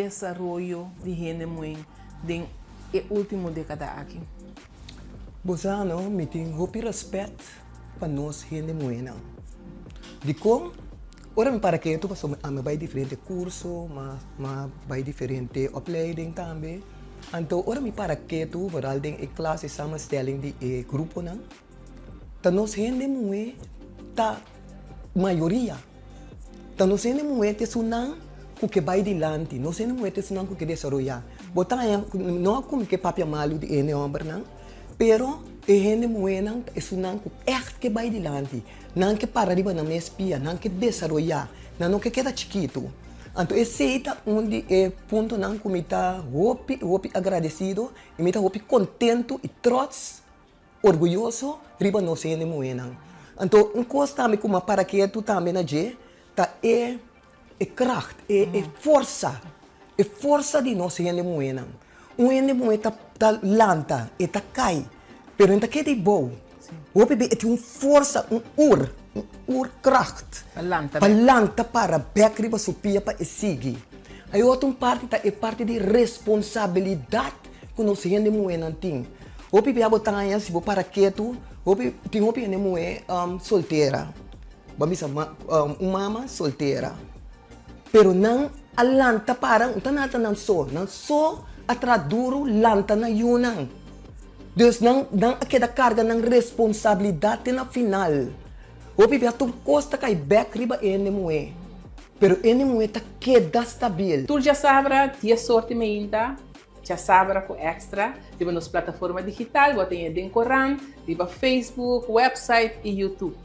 desenvolvimento de gente muito de último década aqui? Bosano, me tem muito respeito para nós, gente muito. De como, ora me para que tu passou a me vai diferente curso, mas vai diferente opleiding também. Então, ora me para que tu varal den classe samenstelling de grupo não. Tá nós gente muito tá maioria. Tá nós gente muito sunang ku que vai dilante, nós gente muito sunang ku que desenvolver. Botar não como que papia malu de ene homem não. Pero gente muito é sunang ku que vai dilante. Não que para riba na mespia, não que desenvolver, não que queda chiquito. Então, esse é ponto não que me está muito agradecido, e me está muito contento e trots, orgulhoso, riba no gente muito. Então, coisa também como para que tu também na je, tá kracht, força de nós gente muito. Gente muito tá lanta, tá cai, pero não que de bom. Hope be het força, kracht. Palanta para back riba supia para seguir. Aí outra parte tá parte de responsabilidade que nós gente muito tem. Hope be abo tanha se para que tu, hope tem hope ne muito solteira. Babisa mama solteira. Pero não alanta para, não só atraduro lanta na yunang. Dus não aquela carga ng responsabilidade na final. O pipi tu costa cai back riba ene moe. Pero ene moe ta queda stabil. Tu já sabra tia sortimento, já sabra com extra, riba nos plataforma digital, bota em Dencoran, riba Facebook, website e YouTube.